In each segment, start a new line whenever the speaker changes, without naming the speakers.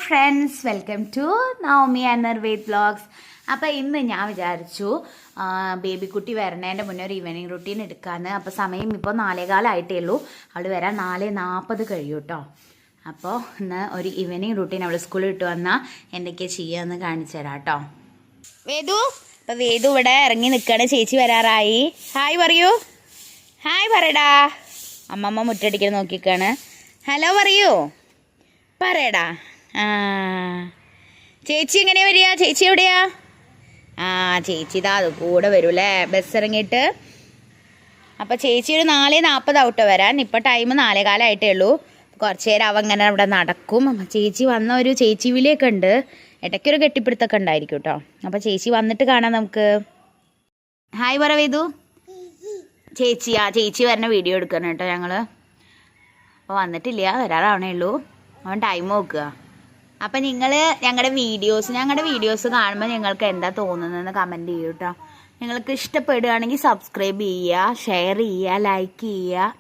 Friends, welcome to Navami and Nirved vlogs. അപ്പോൾ ഇന്ന് ഞാൻ വിചാരിച്ചു ബേബിക്കുട്ടി വരണേൻ്റെ മുന്നേ ഒരു ഈവനിങ് റുട്ടീൻ എടുക്കാമെന്ന്. അപ്പോൾ സമയം ഇപ്പോൾ 4:15 ഉള്ളൂ. അവൾ വരാൻ 4:40 കഴിയും കേട്ടോ. അപ്പോൾ ഇന്ന് ഒരു ഈവനിങ് റുട്ടീൻ അവൾ സ്കൂളിൽ ഇട്ട് വന്നാൽ എന്തൊക്കെയാണ് ചെയ്യുകയെന്ന് കാണിച്ചു തരാം കേട്ടോ. വേദു, അപ്പോൾ വേദു ഇവിടെ ഇറങ്ങി നിൽക്കുകയാണ്. ചേച്ചി വരാറായി. ഹായ് പറയൂ. ഹായ് പറയടാ. അമ്മമ്മ മുറ്റടിക്കാൻ നോക്കിക്കാണ്. ഹലോ പറയൂ. പറയടാ. ചേച്ചി എങ്ങനെയാ വരിക? ചേച്ചി എവിടെയാ? ചേച്ചി ഇതാ അത് കൂടെ വരും അല്ലേ, ബസ് ഇറങ്ങിയിട്ട്. അപ്പോൾ ചേച്ചി ഒരു 4:40 ഔട്ട് വരാൻ. ഇപ്പോൾ ടൈം 4:15 ഉള്ളൂ. കുറച്ച് നേരം അവ ഇങ്ങനെ അവിടെ നടക്കും. ചേച്ചി വന്ന ഒരു ചേച്ചി വിളിയൊക്കെ ഉണ്ട്. ഇടയ്ക്കൊരു കെട്ടിപ്പിടുത്തൊക്കെ ഉണ്ടായിരിക്കും കേട്ടോ. അപ്പോൾ ചേച്ചി വന്നിട്ട് കാണാം നമുക്ക്. ഹായ് പറ വേദു. ചേച്ചി വരുന്ന വീഡിയോ എടുക്കണം കേട്ടോ ഞങ്ങൾ. അപ്പോൾ വന്നിട്ടില്ല, വരാറാവണേ ഉള്ളൂ. അവൻ ടൈം നോക്കുക. അപ്പം നിങ്ങൾ ഞങ്ങളുടെ വീഡിയോസ് കാണുമ്പോൾ നിങ്ങൾക്ക് എന്താ തോന്നുന്നതെന്ന് കമൻറ്റ് ചെയ്യൂ കേട്ടോ. നിങ്ങൾക്ക് ഇഷ്ടപ്പെടുകയാണെങ്കിൽ സബ്സ്ക്രൈബ് ചെയ്യുക, ഷെയർ ചെയ്യുക, ലൈക്ക് ചെയ്യുക.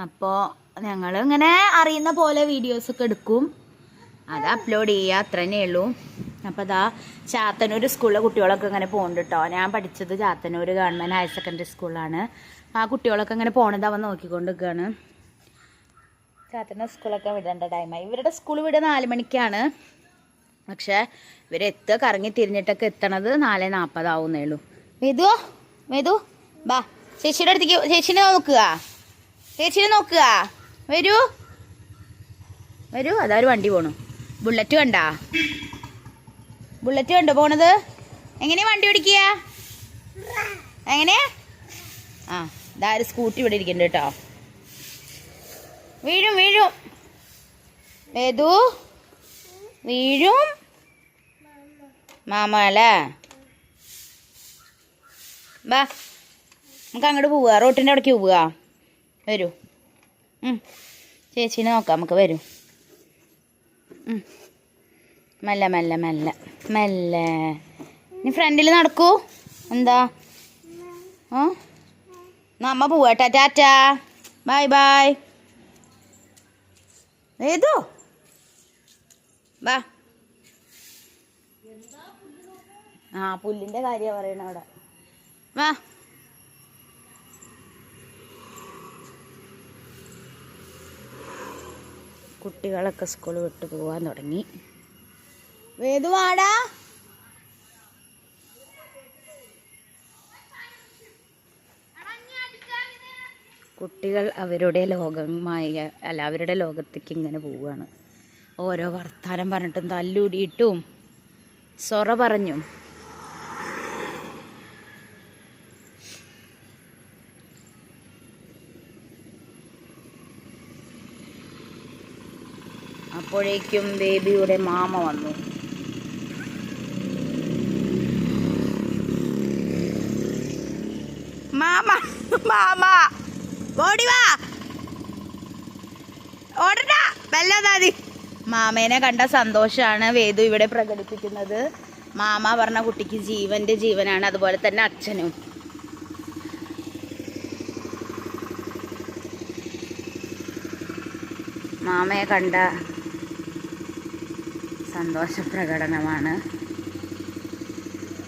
അപ്പോൾ ഞങ്ങൾ ഇങ്ങനെ അറിയുന്ന പോലെ വീഡിയോസൊക്കെ എടുക്കും, അത് അപ്ലോഡ് ചെയ്യുക, അത്ര തന്നെ ഉള്ളൂ. അപ്പോൾ അതാ ചാത്തന്നൂർ സ്കൂളിലെ കുട്ടികളൊക്കെ ഇങ്ങനെ പോകുന്നുണ്ട് കേട്ടോ. ഞാൻ പഠിച്ചത് ചാത്തന്നൂർ ഗവൺമെൻറ് ഹയർ സെക്കൻഡറി സ്കൂളിലാണ്. ആ കുട്ടികളൊക്കെ ഇങ്ങനെ പോണത് അവൻ നോക്കിക്കൊണ്ട് നിൽക്കുകയാണ്. ചാത്തന്നൂർ സ്കൂളൊക്കെ വിടേണ്ട ടൈമായി. ഇവരുടെ സ്കൂൾ വിടുക 4 മണിക്കാണ്. പക്ഷേ ഇവരെത്തുക കറങ്ങി തിരിഞ്ഞിട്ടൊക്കെ എത്തണത് 4:40 ആവുന്നേ ഉള്ളൂ. വേദു ബാ, ചേച്ചിയുടെ അടുത്തേക്ക്. ചേച്ചിനെ നോക്കുക. വരൂ. അതാ ഒരു വണ്ടി പോണു. ബുള്ളറ്റ് കണ്ടോ പോണത്? എങ്ങനെയാ വണ്ടി ഓടിക്കുക? എങ്ങനെയാ? ഇതാ ഒരു സ്കൂട്ടി ഇവിടെ ഇരിക്കുന്നുണ്ട് കേട്ടോ. വീഴും വേദു, വീഴും. മാമ അല്ലേ? ബാ, നമുക്ക് അങ്ങോട്ട് പോവുക, റോട്ടിൻ്റെ അവിടേക്ക് പോവുക. വരൂ. ചേച്ചീനെ നോക്കാം നമുക്ക്. വരൂ. മെല്ലെ. ഇനി ഫ്രണ്ടിൽ നടക്കൂ. എന്താ? അമ്മ പോവാട്ടാ. ടാറ്റാ, ബൈ. ഏതോ വാ. പുല്ലിൻ്റെ കാര്യമാണ് പറയണ അവിടെ. വാ. കുട്ടികളൊക്കെ സ്കൂൾ വിട്ട് പോകാൻ തുടങ്ങി. വേദു വാടാ. കുട്ടികൾ അവരുടെ ലോകത്തേക്ക് ഇങ്ങനെ പോവുകയാണ്. ഓരോ വർത്താനം പറഞ്ഞിട്ടും തല്ലൂടിയിട്ടും സൊറ പറഞ്ഞും. അപ്പോഴേക്കും ബേബിയുടെ മാമ വന്നു. മാമ ഓടി വാ. ഓടണ്ട, വല്ലാതാതി. മാമേനെ കണ്ട സന്തോഷമാണ് വേദു ഇവിടെ പ്രകടിപ്പിക്കുന്നത്. മാമ പറഞ്ഞ കുട്ടിക്ക് ജീവന്റെ ജീവനാണ്, അതുപോലെ തന്നെ അച്ഛനും. മാമയെ കണ്ട സന്തോഷ പ്രകടനമാണ്.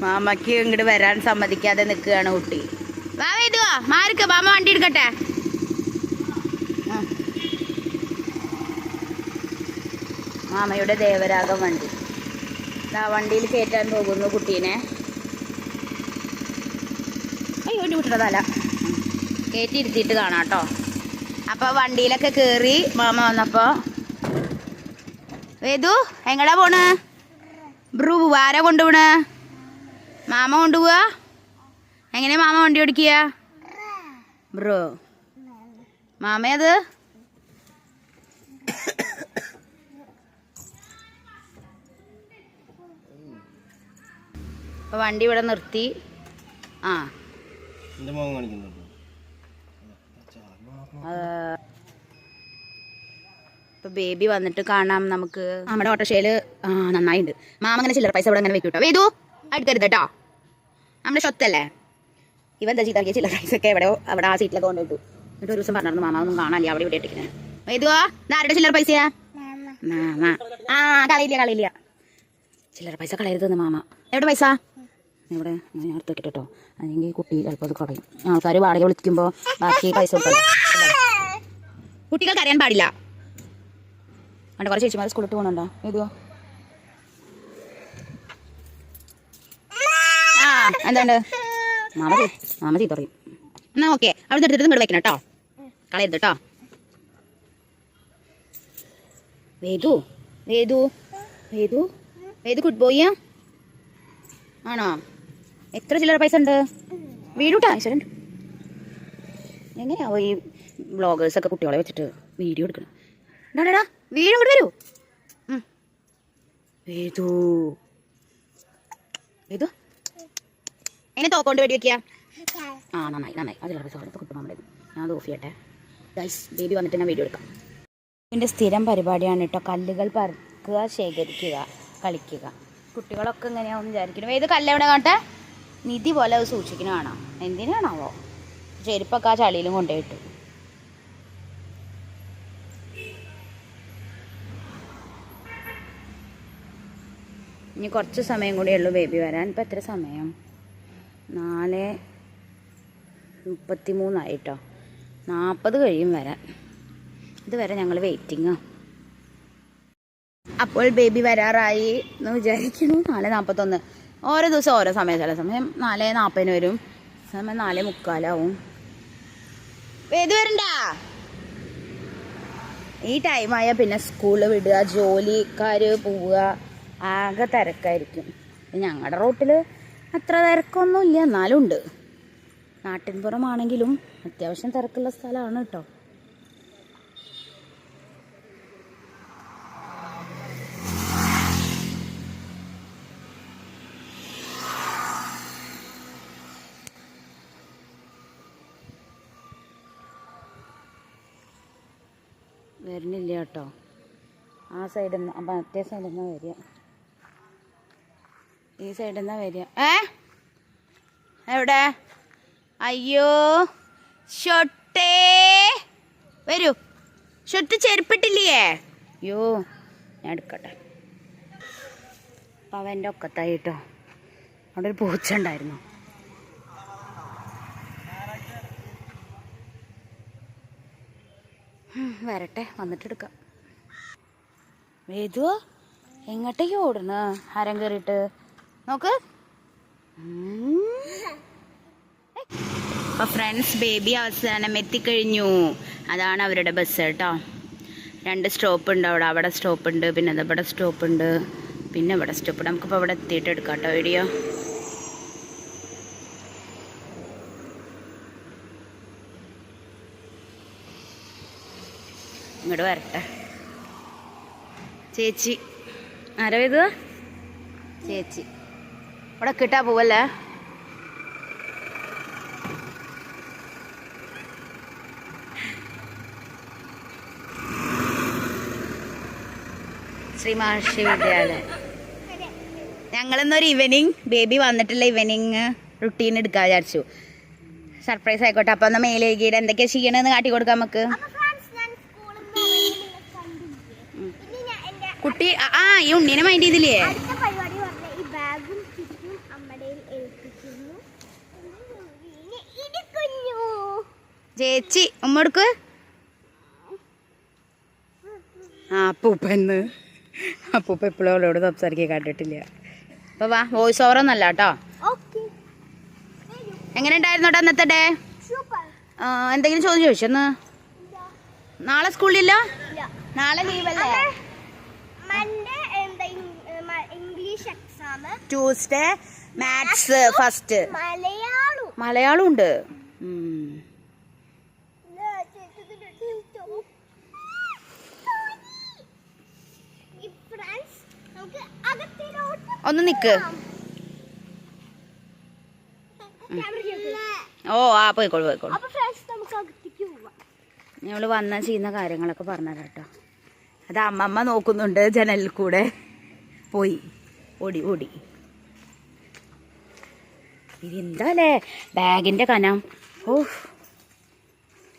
മാമയ്ക്ക് ഇങ്ങോട്ട് വരാൻ സമ്മതിക്കാതെ നിൽക്കുകയാണ് കുട്ടി. വാ വേദുവാ, മാറിക്ക, മാമ വണ്ടി എടുക്കട്ടെ. മാമയുടെ ദേവരാഗം വണ്ടി. വണ്ടിയിൽ കയറ്റാൻ പോകുന്നു കുട്ടീനെ. വണ്ടി വിട്ടതല്ല, കയറ്റി ഇരുത്തിയിട്ട് കാണാം കേട്ടോ. അപ്പോൾ വണ്ടിയിലൊക്കെ കയറി മാമ വന്നപ്പോൾ. വേദു എങ്ങടാ പോണ്? ബ്രൂ ആരാ കൊണ്ടുപോണ്? മാമ കൊണ്ടുപോവാ. എങ്ങനെയാ മാമ വണ്ടി ഓടിക്കുക? ബ്രോ മാമയത്. അപ്പോൾ വണ്ടി ഇവിടെ നിർത്തി. ഇപ്പോൾ ബേബി വന്നിട്ട് കാണാം നമുക്ക്. നമ്മുടെ ഓട്ടോഷയിൽ നന്നായിട്ടുണ്ട്. മാമ അങ്ങനെ ചില്ലറ പൈസ ഇവിടെ അങ്ങനെ വെക്കൂട്ടോ. വേദു അടുക്കരുത് കേട്ടോ, നമ്മുടെ സ്വത്തല്ലേ. ഇവൻ എന്താ ചെയ്താക്കിയ ചില്ലറ പൈസ ഒക്കെ അവിടെ ആ സീറ്റിലൊക്കെ കൊണ്ടുപോയിട്ടു. എന്നിട്ട് ഒരു ദിവസം പറഞ്ഞു മാമ ഒന്നും കാണാനില്ല, അവിടെ ഇവിടെ ഇട്ടിരിക്കുന്നത്. വേദുവാ, ആരുടെ ചില്ലറ പൈസയാ? മാമ ആ കളയില്ല ചില്ലറ പൈസ കളയരുതെന്ന് മാമ. എവിടെ പൈസ? ഇവിടെ ഞാൻ അടുത്ത് വെക്കട്ടോ, അല്ലെങ്കിൽ കുട്ടി ചിലപ്പോൾ അത് കളയും. ആൾക്കാർ വാടക വിളിക്കുമ്പോൾ ബാക്കി പൈസ കൊടുക്കണം. കുട്ടികൾക്ക് അറിയാൻ പാടില്ല. അവിടെ കുറച്ച് ചേച്ചിമാർ സ്കൂളിട്ട് പോകുന്നുണ്ടോ? ഏതുവോ ആ എന്താണ്ട് മാമ ചീത്ത പറയും. എന്നാ ഓക്കെ, അവിടെ നിന്ന് എടുത്തിട്ട് ഇങ്ങോട്ട് വെക്കണം കേട്ടോ, കളയരുത് കേട്ടോ. വേദു വേദു വേദു വേദു ഗുഡ് ബോയ്യാ ആണോ? എത്ര ചില്ലറ പൈസ ഉണ്ട്? വീടൂട്ടാ ഈശ്വരൻ. എങ്ങനെയാവോ ഈ വ്ളോഗേഴ്സൊക്കെ കുട്ടികളെ വെച്ചിട്ട് വീഡിയോ എടുക്കണം? ഡാടാ വീഡിയോ ഇങ്ങോട്ട് വരൂ. വേദു വേദു എങ്ങനെ തോക്കൊണ്ട് വെടി വെക്കുക? ആ നന്നായി അത് ചില്ലറ പൈസ കിട്ടും നമ്മുടെ. ഞാൻ അത് ഓഫ് ചെയ്യട്ടെ ഗൈസ്. ബേബി വന്നിട്ട് ഞാൻ വീഡിയോ എടുക്കാം. ഇതിൻ്റെ സ്ഥിരം പരിപാടിയാണ് കേട്ടോ, കല്ലുകൾ പറക്കുക, ശേഖരിക്കുക, കളിക്കുക. കുട്ടികളൊക്കെ ഇങ്ങനെയാവും വിചാരിക്കണം. ഏത് കല്ലെവിടെ കാട്ടെ? നിധി പോലെ അത് സൂക്ഷിക്കുന്ന കാണാം. എന്തിനാണാവോ? ചെരുപ്പൊക്കെ ആ ചളിയിലും കൊണ്ടുപോയിട്ടു. ഇനി കുറച്ച് സമയം കൂടിയേ ഉള്ളൂ ബേബി വരാൻ. ഇപ്പം എത്ര സമയം? 4:33 കേട്ടോ. 40 കഴിയും വരാൻ. ഇതുവരെ ഞങ്ങൾ വെയിറ്റിങ്ങാ. അപ്പോൾ ബേബി വരാറായി എന്ന് വിചാരിക്കുന്നു. 4:41. ഓരോ ദിവസം ഓരോ സമയം. ചില സമയം 4:40 വരും, സമയം 4:45 വേദു വരണ്ട. ഈ ടൈമായാൽ പിന്നെ സ്കൂളിൽ വിടുക, ജോലിക്കാർ പോവുക, ആകെ തിരക്കായിരിക്കും. ഞങ്ങളുടെ റോട്ടിൽ അത്ര തിരക്കൊന്നുമില്ല, എന്നാലും ഉണ്ട്. നാട്ടിൻപുറമാണെങ്കിലും അത്യാവശ്യം തിരക്കുള്ള സ്ഥലമാണ് കേട്ടോ. വരുന്നില്ല കേട്ടോ. ആ സൈഡിൽ നിന്ന്, മറ്റേ സൈഡിൽ നിന്നാണ് വരിക. ഈ സൈഡിൽ നിന്നാണ് വരിക. എവിടെ? അയ്യോ ഷൊട്ടേ വരൂ. ഷൊട്ട് ചെരുപ്പിട്ടില്ലേ? അയ്യോ ഞാൻ എടുക്കട്ടെ. അപ്പം അവൻ്റെ ഒക്കത്തായി കേട്ടോ. അവിടെ ഒരു പൂച്ച ഉണ്ടായിരുന്നു. വരട്ടെ, വന്നിട്ടെടുക്കാം. വേദു എങ്ങോട്ടേക്ക് ഓടണ? ഹരം കയറിയിട്ട് നോക്ക്. അപ്പോൾ ഫ്രണ്ട്സ്, ബേബി അവസാനം എത്തിക്കഴിഞ്ഞു. അതാണ് അവരുടെ ബസ് കേട്ടോ. 2 സ്റ്റോപ്പ് ഉണ്ട് അവിടെ. അവിടെ സ്റ്റോപ്പ് ഉണ്ട്, പിന്നെ ഇവിടെ സ്റ്റോപ്പ് ഉണ്ട്, പിന്നെ ഇവിടെ സ്റ്റോപ്പ് ഉണ്ട്. നമുക്കിപ്പോൾ ഇവിടെ എത്തിയിട്ട് എടുക്കാം കേട്ടോ വീഡിയോ. ഇങ്ങോട്ട് വരട്ടെ. ചേച്ചി ആരോ ഇത്? ചേച്ചി ഇവിടെ കിട്ടാ പോവല്ലേ? ശ്രീ മഹർഷി വിദ്യാലയം. ഞങ്ങളിന്നൊരു ഈവനിങ്, ബേബി വന്നിട്ടുള്ള ഈവനിങ് റുട്ടീൻ എടുക്കാൻ വിചാരിച്ചു. സർപ്രൈസ് ആയിക്കോട്ടെ. അപ്പം എന്നാൽ മേലേക്കിടെ എന്തൊക്കെയാ ചെയ്യണമെന്ന് കാട്ടി കൊടുക്കാം നമുക്ക്. കുട്ടി ഈ ഉണ്ണീനെ മൈൻഡ് ചെയ്തില്ലേ? ചേച്ചി ഉമ്മ എടുക്ക്. അപ്പൂപ്പന്ന് അപ്പൂപ്പ എപ്പോഴും അവളോട് സംസാരിക്കാൻ കണ്ടിട്ടില്ല. അപ്പൊ വാ, വോയിസ് ഓവർ ഒന്നല്ല കേട്ടോ. എങ്ങനെ ഉണ്ടായിരുന്നോട്ടെ അന്നത്തെ ഡേ? എന്തെങ്കിലും ചോദ്യം ചോദിച്ചെന്ന്? നാളെ സ്കൂളിലില്ല? നാളെ ലീവല്ലേ? ട്യൂസ്ഡേ മാത്സ് ഫസ്റ്റ്, മലയാളം ഉണ്ട്. ഒന്ന് നിക്ക്. പോയിക്കോളൂ. ഞങ്ങള് വന്നാൽ ചെയ്യുന്ന കാര്യങ്ങളൊക്കെ പറഞ്ഞുതരാം കേട്ടോ. അത് അമ്മമ്മ നോക്കുന്നുണ്ട് ജനലിൽ കൂടെ. പോയി ഓടി. ഇതെന്താല്ലേ ബാഗിന്റെ കനം?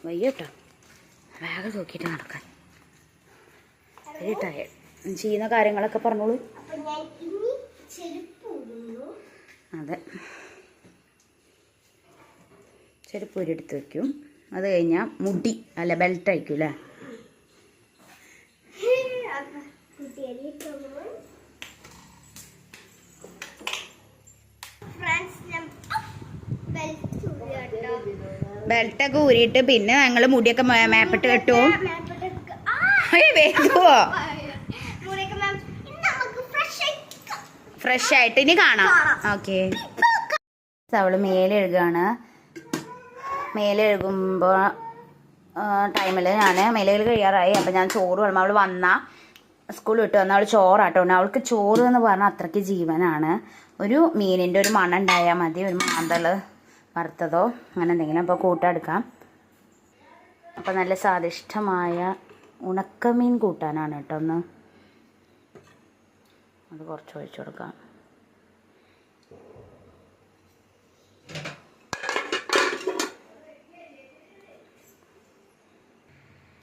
വയ്യ കേട്ടോ, ബാഗ് നോക്കിയിട്ട് നടക്കാൻ. Very tired. ചെയ്യുന്ന കാര്യങ്ങളൊക്കെ പറഞ്ഞോളൂ. അതെ, ചെരുപ്പ് എടുത്ത് വയ്ക്കും. അത് കഴിഞ്ഞാൽ മുടി അല്ല ബെൽറ്റ് അയക്കും അല്ലേ? ബെൽറ്റൊക്കെ ഊരിയിട്ട് പിന്നെ ഞങ്ങൾ മുടിയൊക്കെ മേപ്പിട്ട് കെട്ടുമോ? വേഗമോ? ഫ്രഷ് ആയിട്ട് ഇനി കാണാം. ഓക്കെ, അവള് മേലെഴുകാണ്. മേലെഴുകുമ്പോൾ ടൈമിൽ ഞാൻ മേലകൾ കഴിയാറായി. അപ്പം ഞാൻ ചോറ് വേണം. അവൾ വന്നാൽ സ്കൂൾ വിട്ട് വന്നാൽ അവൾ ചോറാട്ടോ. അവൾക്ക് ചോറ് എന്ന് പറഞ്ഞാൽ അത്രയ്ക്ക് ജീവനാണ്. ഒരു മീനിൻ്റെ ഒരു മണം ഉണ്ടായാൽ മതി, ഒരു മാന്തൾ വറുത്തതോ അങ്ങനെ എന്തെങ്കിലും. അപ്പോൾ കൂട്ടെടുക്കാം. അപ്പോൾ നല്ല സ്വാദിഷ്ടമായ ഉണക്കമീൻ കൂട്ടാനാണ് കേട്ടോ. ഒന്ന് അത് കുറച്ച് ഒഴിച്ചു കൊടുക്കാം.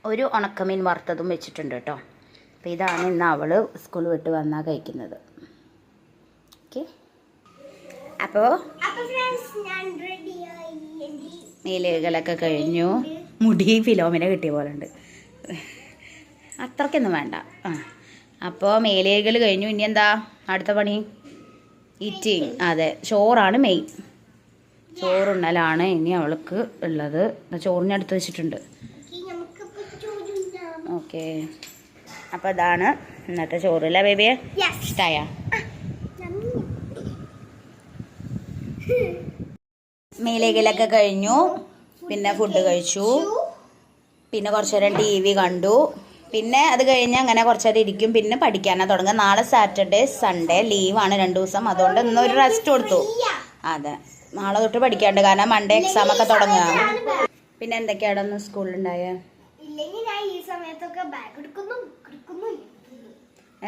ഒരു ഉണക്കമീൻ വറുത്തതും വെച്ചിട്ടുണ്ട് കേട്ടോ. അപ്പോൾ ഇതാണ് ഇന്ന് അവൾ സ്കൂൾ വിട്ട് വന്നാൽ കഴിക്കുന്നത്. ഓക്കെ, അപ്പോൾ മേലുകളൊക്കെ കഴിഞ്ഞു. മുടി ഫിലോമിനെ കിട്ടിയ പോലെ ഉണ്ട്, അത്രയ്ക്കൊന്നും വേണ്ട. അപ്പോൾ മേലുകൾ കഴിഞ്ഞു. ഇനി എന്താ അടുത്ത പണി? ഈറ്റിങ്. അതെ, ചോറാണ് മെയിൻ. ചോറുണ്ണലാണ് ഇനി അവൾക്ക് ഉള്ളത്. ചോറിന് അടുത്ത് വെച്ചിട്ടുണ്ട്. ഓക്കെ, അപ്പോൾ അതാണ് ഇന്നത്തെ ചോറില്ല ബേബിയെ? ഇഷ്ടായ? മേലേക്കലൊക്കെ കഴിഞ്ഞു. പിന്നെ ഫുഡ് കഴിച്ചു. പിന്നെ കുറച്ച് നേരം TV കണ്ടു. പിന്നെ അത് കഴിഞ്ഞ് അങ്ങനെ കുറച്ച് നേരം ഇരിക്കും. പിന്നെ പഠിക്കാനാണ് തുടങ്ങുക. നാളെ സാറ്റർഡേ സൺഡേ ലീവാണ് 2 ദിവസം. അതുകൊണ്ട് ഇന്നൊരു റെസ്റ്റ് കൊടുത്തു. അതെ, നാളെ തൊട്ട് പഠിക്കാണ്ട്. കാരണം മൺഡേ എക്സാം ഒക്കെ തുടങ്ങുക. പിന്നെ എന്തൊക്കെയാണ് ഒന്ന് സ്കൂളിലുണ്ടായ?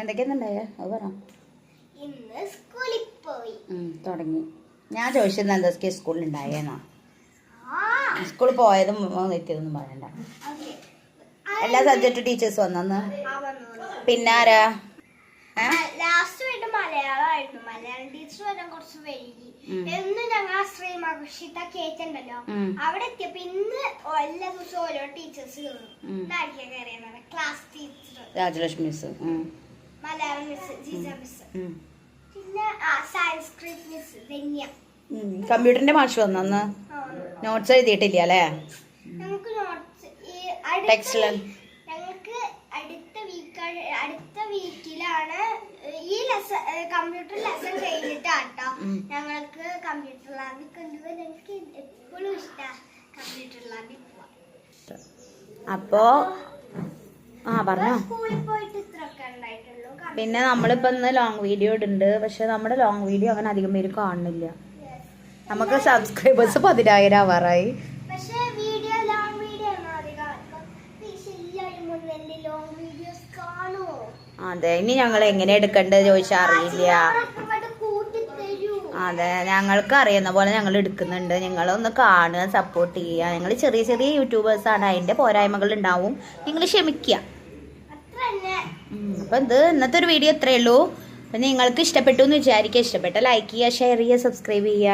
എന്തൊക്കെയാന്നുണ്ടായ അത് പറ. തുടങ്ങി. ഞാൻ ചോദിച്ചത് എന്തൊക്കെ സ്കൂളിലുണ്ടായെന്നാ. സ്കൂളിൽ പോയതും എത്തിയതൊന്നും പറയണ്ട. എല്ലാ സബ്ജക്റ്റ് ടീച്ചേഴ്സ് വന്നു. പിന്നെ ആരാ?
മലയാളം ടീച്ചർ വരാൻ കുറച്ച് വൈകി. എന്ന് ഞങ്ങൾ ശ്രീമകർഷിത കേട്ടുണ്ടല്ലോ, അവിടെ എത്തിയപ്പോ ഇന്ന് എല്ലാ ദിവസവും ഓരോ ടീച്ചേഴ്സ് കയറിയാണ്. Class teacher
Rajalakshmi miss,
Malayalam miss Jeeja miss, പിന്നെ സാൻസ്ക്രിറ്റ് മിസ് ധന്യ.
കമ്പ്യൂട്ടറിന്റെ മാഷ് വന്നു. നോട്ട്സ് എഴുതിയിട്ടില്ല അല്ലേ?
ഞങ്ങൾക്ക് നോട്ട്സ് ഞങ്ങൾക്ക് അടുത്ത വീക്കിലാണ് ഈ കമ്പ്യൂട്ടർ ലെസൺ കഴിഞ്ഞിട്ടാട്ടോ ഞങ്ങൾക്ക് കമ്പ്യൂട്ടർ ലാബിൽ കൊണ്ടുപോയി. ഞങ്ങൾക്ക് എപ്പോഴും ഇഷ്ടമാണ് കമ്പ്യൂട്ടർ ലാബിൽ പോവാൻ.
അപ്പോ പറഞ്ഞോ.
സ്കൂളിൽ പോയിട്ട് ഇത്രയൊക്കെ ഉണ്ടായിട്ടുള്ളൂ.
പിന്നെ നമ്മളിപ്പോ ഇന്ന് ലോങ് വീഡിയോ ഇടുന്നുണ്ട്. പക്ഷെ നമ്മുടെ ലോങ് വീഡിയോ അങ്ങനെ അധികം പേര് കാണുന്നില്ല. നമുക്ക് സബ്സ്ക്രൈബേഴ്സ് 10,000 ആവാറായി.
പക്ഷെ video long video long videos കാണുമോ?
അതെ, ഇനി ഞങ്ങൾ എങ്ങനെ എടുക്കേണ്ടത് ചോദിച്ചാൽ അറിയില്ല. അതെ, ഞങ്ങൾക്ക് അറിയുന്ന പോലെ ഞങ്ങൾ എടുക്കുന്നുണ്ട്. നിങ്ങളൊന്ന് കാണുക, സപ്പോർട്ട് ചെയ്യുക. നിങ്ങൾ ചെറിയ ചെറിയ യൂട്യൂബേഴ്സാണ്, അതിൻ്റെ പോരായ്മകൾ ഉണ്ടാവും. നിങ്ങൾ ക്ഷമിക്കുക. അപ്പം ഇന്നത്തെ ഒരു വീഡിയോ ഇത്രയേ ഉള്ളൂ. അപ്പം നിങ്ങൾക്ക് ഇഷ്ടപ്പെട്ടു എന്ന് വിചാരിക്കുക. ഇഷ്ടപ്പെട്ട ലൈക്ക് ചെയ്യുക, ഷെയർ ചെയ്യുക, സബ്സ്ക്രൈബ് ചെയ്യുക.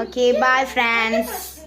Okay, bye friends.